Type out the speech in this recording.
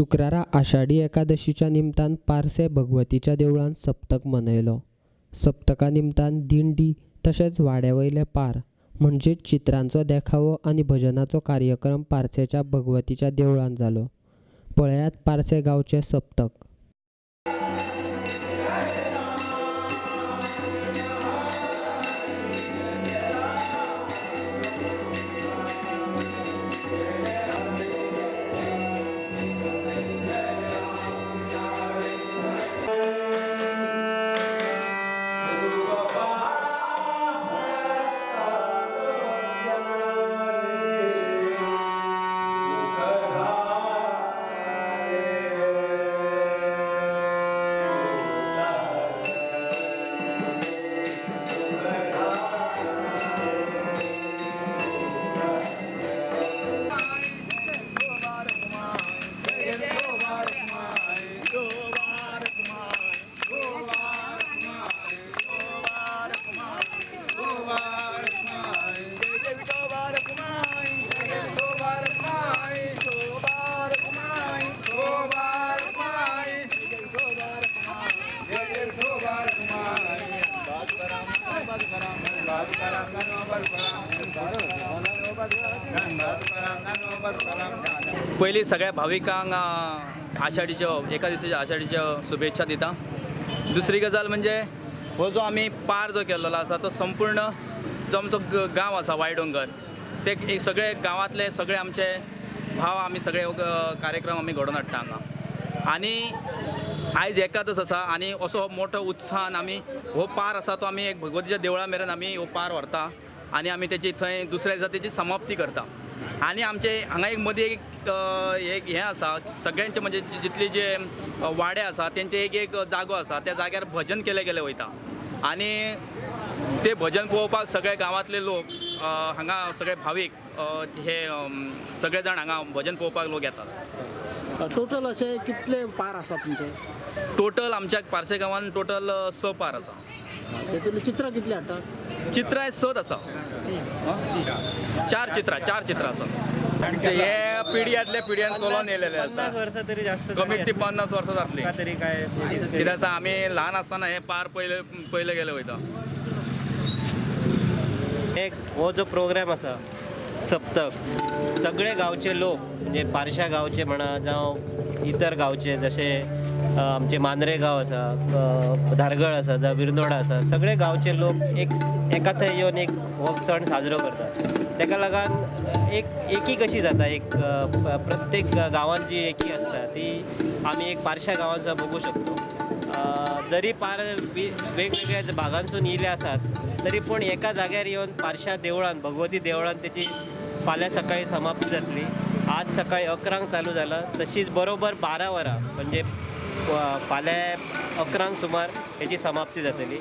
शुक्रारा आषाढी एकादशीच्या निमतान पारसे भगवतीच्या देवळान सप्तक मनयलो। सप्तका निमतान दिंडी तशेंच वाड्यावयले पार म्हणजे चित्रांचो देखावो आनी भजनाचो कार्यक्रम पारसेच्या भगवतीच्या देवळान जालो। पळयात पारसे गांवचे सप्तक। पयलीं सगळ्या भाविकांक आषाढीच्यो एकादशीच्या आषाढीच्यो शुभेच्छा दिता। दुसरी गजाल म्हणजे हो जो आमी पार जो केल्लो आसा तो संपूर्ण जो आमचो गांव आसा वायडोंगर ते एक सगळे गांवांतले सगळे आमचे भाव आमी सगळे कार्यक्रम आमी घडोवन हाडटा हांगा। आनी आयज एकादश आसा आनी असो मोठो उत्साहान आमी हो पार आसा तो आमी एक भगवतीच्या देवळा मेरेन आमी हो पार व्हरता आनी आमी तेची थंय दुसऱ्या दिसा तेची समाप्ती करता। आनी आमचे हांगा एक मदीं एक हें आसा सगळ्यांचे म्हणजे जितले जे वाडे आसा तेंचे एक जागो आसा त्या जाग्यार भजन केले वयता आनी ते भजन पळोवपाक सगळे गांवांतले लोक हांगा सगळे भावीक हे सगळे जाण हांगा भजन पळोवपाक लोक येतात। टोटल असे कितले पार आसा तुमचे? टोटल आमच्या पारसे गांवान टोटल 6 पार आसा। तेतून चित्रां कितली हाडटात? चित्रां 7 आसा। 4 चित्रां आसा। हे पिढ्यांतल्या पिढ्यान चलोवन येयलेले आसा। 50 वर्सां तरी जास्त कमीत ती 50 वर्सां जातली तरी काय कित्याक आसा आमी ल्हान आसतना हे पार पयले गेले वयता। एक हो जो प्रोग्राम आसा सप्तक सगळे गांवचे लोक म्हणजे पारशा गांवचे म्हणा जावं इतर गांवचे जसे आमचे मांद्रे गांव आसा, धारगळ आसा जावं बिरनोडा आसा सगळे गांवचे लोक एका थंय येवन एक हो सण साजरो करतात। ताका लागून एकी कशी जाता एक प्रत्येक गांवांत जी एकी आसता ती आमी एक पारशा गांवांचो बघू शकतो। जरी पार वेगवेगळ्या भागांसून येयले आसात तरी पूण एका जाग्यार येवन पारशा देवळान भगवती देवळान तेची फाल्यां सकाळी समाप्ती जातली। आज सकाळी 11 चालू जाला तशीच बरोबर 12 वरां म्हणजे फाल्यां 11 सुमार हेची समाप्ती जातली।